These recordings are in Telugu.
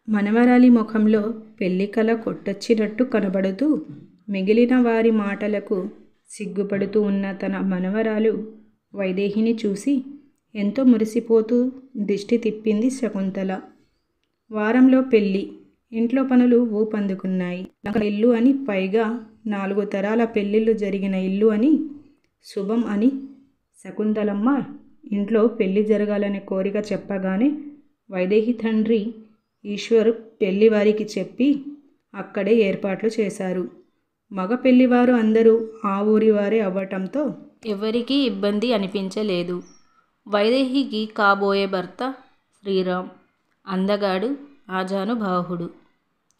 మనవరాలి ముఖంలో పెళ్లికల కొట్టొచ్చినట్టు కనబడుతూ మిగిలిన వారి మాటలకు సిగ్గుపడుతూ ఉన్న తన మనవరాలు వైదేహిని చూసి ఎంతో మురిసిపోతూ దిష్టి తిప్పింది శకుంతల. వారంలో పెళ్ళి. ఇంట్లో పనులు ఊపందుకున్నాయి. ఇల్లు అని, పైగా 4 తరాల పెళ్ళిళ్ళు జరిగిన ఇల్లు అని, శుభం అని శకుంతలమ్మ ఇంట్లో పెళ్ళి జరగాలనే కోరిక చెప్పగానే వైదేహి తండ్రి ఈశ్వర్ పెళ్లివారికి చెప్పి అక్కడే ఏర్పాట్లు చేశారు. మగ పెళ్లివారు అందరూ ఆ ఊరి వారే అవ్వటంతో ఎవరికీ ఇబ్బంది అనిపించలేదు. వైదేహికి కాబోయే భర్త శ్రీరామ్. అందగాడు, ఆజానుబాహుడు.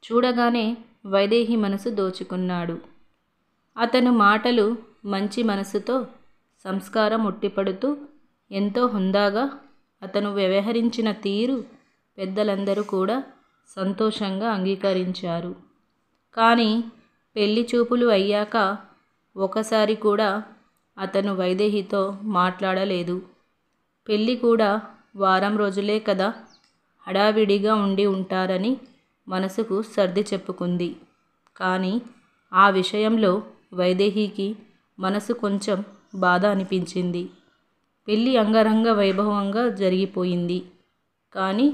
చూడగానే వైదేహి మనసు దోచుకున్నాడు. అతను మాటలు మంచి మనసుతో, సంస్కారం ఉట్టిపడుతూ ఎంతో హుందాగా అతను వ్యవహరించిన తీరు పెద్దలందరూ కూడా సంతోషంగా అంగీకరించారు. కానీ పెళ్లి చూపులు అయ్యాక ఒకసారి కూడా అతను వైదేహితో మాట్లాడలేదు. పెళ్ళి కూడా వారం రోజులే కదా, హడావిడిగా ఉండి ఉంటారని మనసుకు సర్ది చెప్పుకుంది. కానీ ఆ విషయంలో వైదేహికి మనసు కొంచెం బాధ అనిపించింది. పెళ్ళి అంగరంగ వైభవంగా జరిగిపోయింది. కానీ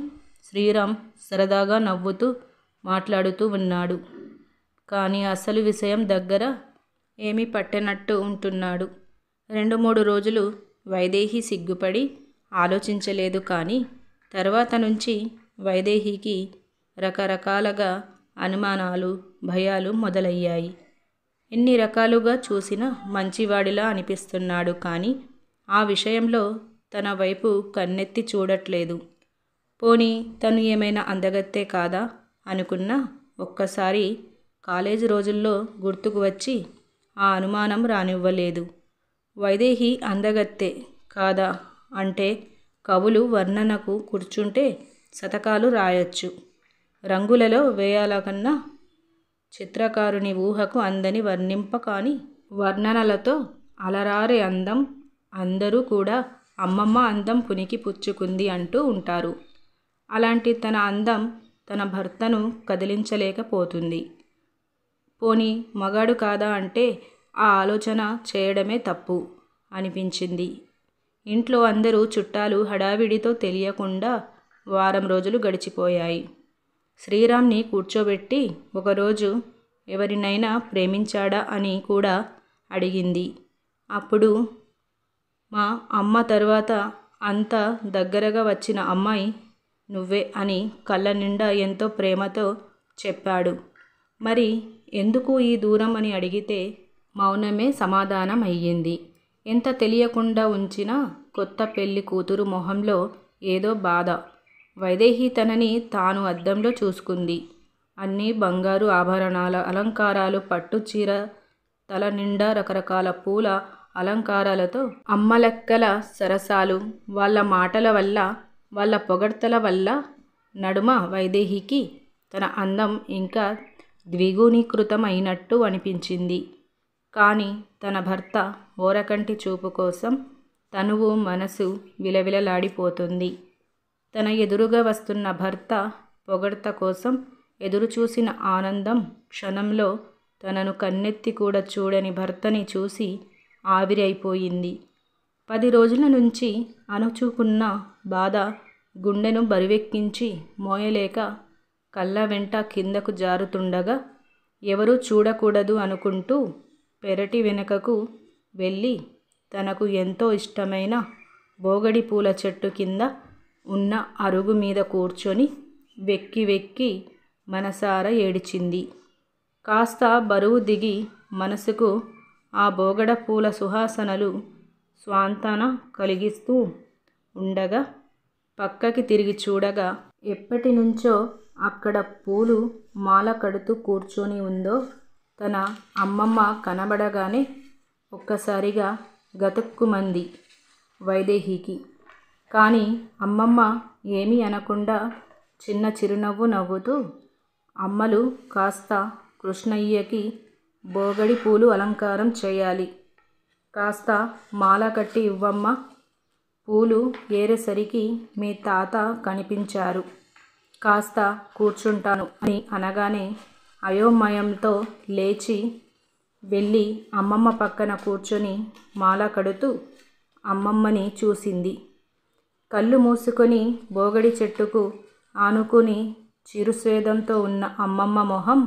శ్రీరామ్ సరదాగా నవ్వుతూ మాట్లాడుతూ ఉన్నాడు. కానీ అసలు విషయం దగ్గర ఏమీ పట్టనట్టు ఉంటున్నాడు. 2-3 రోజులు వైదేహి సిగ్గుపడి ఆలోచించలేదు. కానీ తర్వాత నుంచి వైదేహికి రకరకాలుగా అనుమానాలు, భయాలు మొదలయ్యాయి. ఎన్ని రకాలుగా చూసినా మంచివాడిలా అనిపిస్తున్నాడు. కానీ ఆ విషయంలో తన వైపు కన్నెత్తి చూడట్లేదు. పోనీ తను ఏమైనా అందగత్తే కాదా అనుకున్నా ఒక్కసారి కాలేజీ రోజుల్లో గుర్తుకు వచ్చి ఆ అనుమానం రానివ్వలేదు. వైదేహి అందగత్తే కాదా అంటే కవులు వర్ణనకు కూర్చుంటే శతకాలు రాయొచ్చు. రంగులలో వేయాలకన్నా చిత్రకారుని ఊహకు అందని వర్ణింపకాని వర్ణనలతో అలరారే అందం. అందరూ కూడా అమ్మమ్మ అందం పునికి పుచ్చుకుంది అంటూ ఉంటారు. అలాంటి తన అందం తన భర్తను కదిలించలేకపోతుంది. పోనీ మగాడు కాదా అంటే ఆ ఆలోచన చేయడమే తప్పు అనిపించింది. ఇంట్లో అందరూ చుట్టాలు హడావిడితో తెలియకుండా వారం రోజులు గడిచిపోయాయి. శ్రీరామ్ని కూర్చోబెట్టి ఒకరోజు ఎవరినైనా ప్రేమించాడా అని కూడా అడిగింది. అప్పుడు మా అమ్మ తర్వాత అంత దగ్గరగా వచ్చిన అమ్మాయి నువ్వే అని కళ్ళ నిండా ఎంతో ప్రేమతో చెప్పాడు. మరి ఎందుకు ఈ దూరం అని అడిగితే మౌనమే సమాధానం అయ్యింది. ఎంత తెలియకుండా ఉంచినా కొత్త పెళ్లి కూతురు మొహంలో ఏదో బాధ. వైదేహి తనని తాను అద్దంలో చూసుకుంది. అన్నీ బంగారు ఆభరణాల అలంకారాలు, పట్టు చీర, తల నిండా రకరకాల పూల అలంకారాలతో అమ్మలక్కల సరసాలు, వాళ్ళ మాటల వల్ల, వాళ్ళ పొగడ్తల వల్ల నడుమ వైదేహికి తన అందం ఇంకా ద్విగుణీకృతం అయినట్టు అనిపించింది. కానీ తన భర్త ఓరకంటి చూపు కోసం తనువు మనసు విలవిలలాడిపోతుంది. తన ఎదురుగా వస్తున్న భర్త పొగడ్త కోసం ఎదురుచూసిన ఆనందం క్షణంలో తనను కన్నెత్తి కూడా చూడని భర్తని చూసి ఆవిరైపోయింది. 10 రోజుల నుంచి అణుచుకున్న బాధ గుండెను బరువెక్కించి మోయలేక కళ్ళ వెంట కిందకు జారుతుండగా ఎవరూ చూడకూడదు అనుకుంటూ పెరటి వెనుకకు వెళ్ళి తనకు ఎంతో ఇష్టమైన బోగడి పూల చెట్టు కింద ఉన్న అరుగు మీద కూర్చొని వెక్కి వెక్కి మనసారా ఏడిచింది. కాస్త బరువు దిగి మనసుకు ఆ బోగడ పూల సువాసనలు స్వాంతన కలిగిస్తూ ఉండగా పక్కకి తిరిగి చూడగా ఎప్పటి నుంచో అక్కడ పూలు మాల కడుతూ కూర్చొని ఉందో తన అమ్మమ్మ కనబడగానే ఒక్కసారిగా గతుక్కుమంది వైదేహికి. కానీ అమ్మమ్మ ఏమీ అనకుండా చిన్న చిరునవ్వు నవ్వుతూ అమ్మలు కాస్త కృష్ణయ్యకి బోగడి పూలు అలంకారం చేయాలి, కాస్త మాల కట్టి ఇవ్వమ్మా. పూలు ఏరేసరికి మీ తాత కనిపించారు. కాస్త కూర్చుంటాను అని అనగానే అయోమయంతో లేచి వెళ్ళి అమ్మమ్మ పక్కన కూర్చొని మాల కడుతూ అమ్మమ్మని చూసింది. కళ్ళు మూసుకొని బోగడి చెట్టుకు ఆనుకుని చిరుస్వేదంతో ఉన్న అమ్మమ్మ మొహం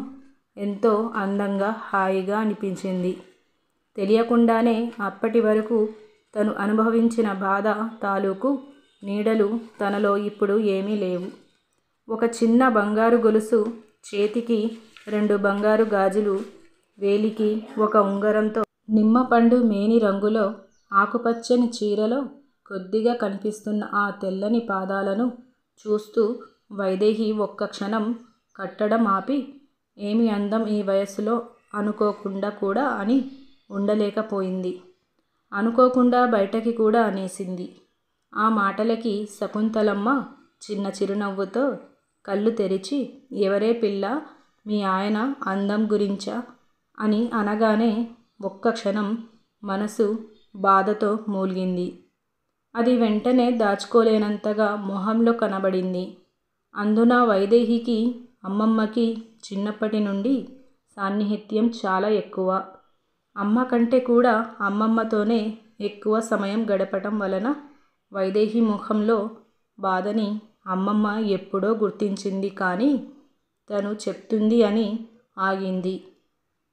ఎంతో అందంగా హాయిగా అనిపించింది. తెలియకుండానే అప్పటి వరకు తను అనుభవించిన బాధ తాలూకు నీడలు తనలో ఇప్పుడు ఏమీ లేవు. ఒక చిన్న బంగారు గొలుసు, చేతికి 2 బంగారు గాజులు, వేలికి ఒక ఉంగరంతో నిమ్మపండు మేని రంగులో ఆకుపచ్చని చీరలో కొద్దిగా కనిపిస్తున్న ఆ తెల్లని పాదాలను చూస్తూ వైదేహి ఒక్క క్షణం కట్టడం ఆపి, ఏమి అందం ఈ వయస్సులో అనుకోకుండా కూడా అని ఉండలేకపోయింది. అనుకోకుండా బయటకి కూడా అనేసింది. ఆ మాటలకి శకుంతలమ్మ చిన్న చిరునవ్వుతో కళ్ళు తెరిచి, ఎవరే పిల్ల, మీ ఆయన అందం గురించా అని అనగానే ఒక్క క్షణం మనసు బాధతో మూలిగింది. అది వెంటనే దాచుకోలేనంతగా మొహంలో కనబడింది. అందున వైదేహికి అమ్మమ్మకి చిన్నప్పటి నుండి సాన్నిహిత్యం చాలా ఎక్కువ. అమ్మ కంటే కూడా అమ్మమ్మతోనే ఎక్కువ సమయం గడపటం వలన వైదేహి ముఖంలో బాధని అమ్మమ్మ ఎప్పుడో గుర్తించింది. కానీ తను చెప్తుంది అని ఆగింది.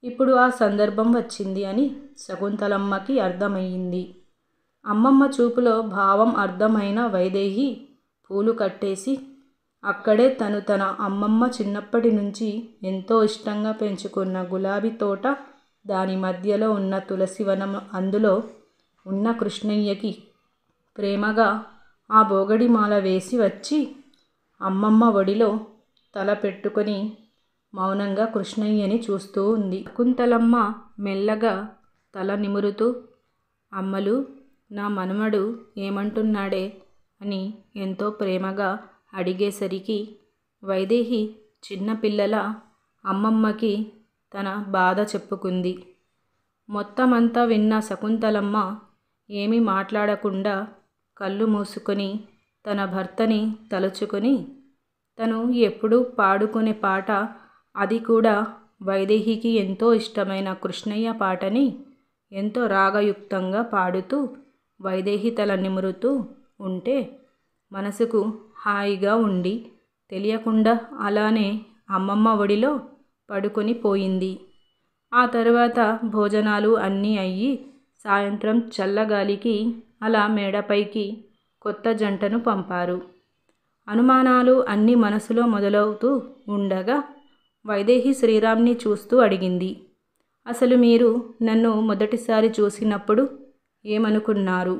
ఇప్పుడు ఆ సందర్భం వచ్చింది అని శకుంతలమ్మకి అర్థమయ్యింది. అమ్మమ్మ చూపులో భావం అర్థమైన వైదేహి పూలు కట్టేసి అక్కడే తన అమ్మమ్మ చిన్నప్పటి నుంచి ఎంతో ఇష్టంగా పెంచుకున్న గులాబీ తోట, దాని మధ్యలో ఉన్న తులసివనం, అందులో ఉన్న కృష్ణయ్యకి ప్రేమగా ఆ బోగడి మాల వేసి వచ్చి అమ్మమ్మ ఒడిలో తల పెట్టుకొని మౌనంగా కృష్ణయ్యని చూస్తూ ఉంది. శకుంతలమ్మ మెల్లగా తల నిమురుతూ, అమ్మలు, నా మనుమడు ఏమంటున్నాడే అని ఎంతో ప్రేమగా అడిగేసరికి వైదేహి చిన్నపిల్లల అమ్మమ్మకి తన బాధ చెప్పుకుంది. మొత్తమంతా విన్న శకుంతలమ్మ ఏమీ మాట్లాడకుండా కళ్ళు మూసుకొని తన భర్తని తలుచుకొని, తను ఎప్పుడూ పాడుకునే పాట, అది కూడా వైదేహికి ఎంతో ఇష్టమైన కృష్ణయ్య పాటని ఎంతో రాగయుక్తంగా పాడుతూ వైదేహి తల నిమురుతూ ఉంటే మనసుకు హాయిగా ఉండి తెలియకుండా అలానే అమ్మమ్మ ఒడిలో పడుకొని పోయింది. ఆ తర్వాత భోజనాలు అన్నీ అయ్యి సాయంత్రం చల్లగాలికి అలా మేడపైకి కొత్త జంటను పంపారు. అనుమానాలు అన్నీ మనసులో మొదలవుతూ ఉండగా వైదేహి శ్రీరామ్ని చూస్తూ అడిగింది, అసలు మీరు నన్ను మొదటిసారి చూసినప్పుడు ఏమనుకున్నారు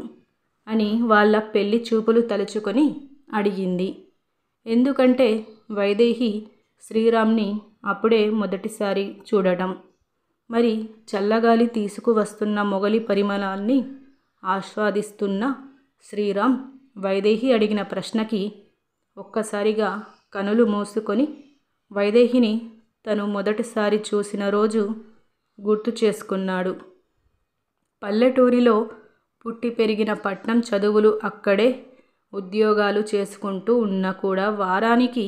అని వాళ్ళ పెళ్లి చూపులు తలుచుకొని అడిగింది. ఎందుకంటే వైదేహి శ్రీరామ్ని అప్పుడే మొదటిసారి చూడటం, మరి చల్లగాలి తీసుకువస్తున్న మొగలి పరిమళాన్ని ఆస్వాదిస్తున్న శ్రీరామ్ వైదేహి అడిగిన ప్రశ్నకి ఒక్కసారిగా కనులు మూసుకొని వైదేహిని తను మొదటిసారి చూసిన రోజు గుర్తు చేసుకున్నాడు. పల్లెటూరిలో పుట్టి పెరిగిన పట్నం చదువులు, అక్కడే ఉద్యోగాలు చేసుకుంటూ ఉన్నా కూడా వారానికి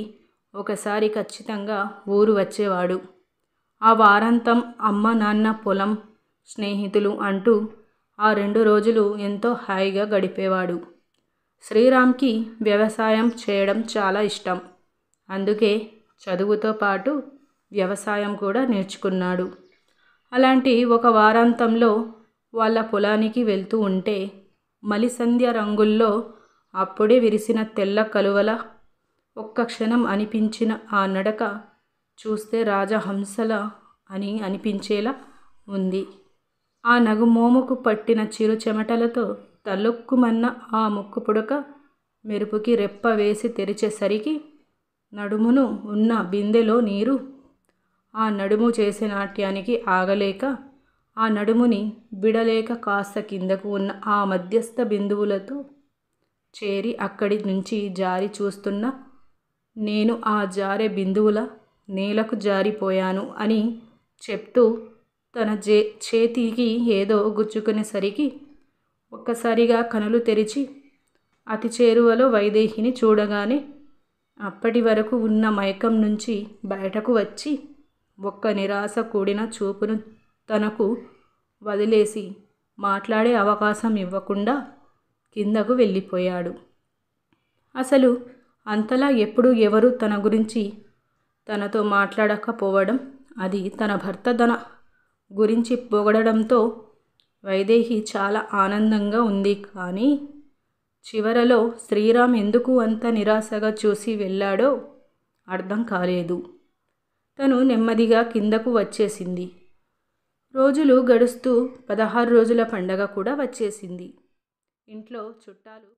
ఒకసారి ఖచ్చితంగా ఊరు వచ్చేవాడు. ఆ వారాంతం అమ్మ నాన్న, పొలం, స్నేహితులు అంటూ ఆ 2 రోజులు ఎంతో హాయిగా గడిపేవాడు. శ్రీరామ్కి వ్యవసాయం చేయడం చాలా ఇష్టం. అందుకే చదువుతో పాటు వ్యవసాయం కూడా నేర్చుకున్నాడు. అలాంటి ఒక వారాంతంలో వాళ్ళ పొలానికి వెళ్తూ ఉంటే మలిసంధ్య రంగుల్లో అప్పుడే విరిసిన తెల్ల కలువల ఒక్క క్షణం అనిపించిన ఆ నడక చూస్తే రాజహంసల అని అనిపించేలా ఉంది. ఆ నగుమోముకు పట్టిన చిరు చెమటలతో తళుక్కుమన్న ఆ ముక్కు పుడక మెరుపుకి రెప్ప వేసి తెరిచేసరికి నడుమును ఉన్న బిందెలో నీరు ఆ నడుము చేసే నాట్యానికి ఆగలేక, ఆ నడుముని బిడలేక కాస్త కిందకు ఉన్న ఆ మధ్యస్థ బిందువులతో చేరి అక్కడి నుంచి జారి చూస్తున్న నేను ఆ జారే బిందువుల నేలకు జారిపోయాను అని చెప్తూ తన చేతికి ఏదో గుచ్చుకునేసరికి ఒక్కసారిగా కనులు తెరిచి అతి చేరువలో వైదేహిని చూడగానే అప్పటి వరకు ఉన్న మైకం నుంచి బయటకు వచ్చి ఒక్క నిరాశ కూడిన చూపును తనకు వదిలేసి మాట్లాడే అవకాశం ఇవ్వకుండా కిందకు వెళ్ళిపోయాడు. అసలు అంతలా ఎప్పుడు ఎవరు తన గురించి తనతో మాట్లాడకపోవడం, అది తన భర్త తన గురించి పొగడడంతో వైదేహి చాలా ఆనందంగా ఉంది. కానీ చివరలో శ్రీరామ్ ఎందుకు అంత నిరాశగా చూసి వెళ్ళాడో అర్థం కాలేదు. తను నెమ్మదిగా కిందకు వచ్చేసింది. రోజులు గడుస్తూ 16 రోజుల పండగ కూడా వచ్చేసింది. ఇంట్లో చుట్టాలు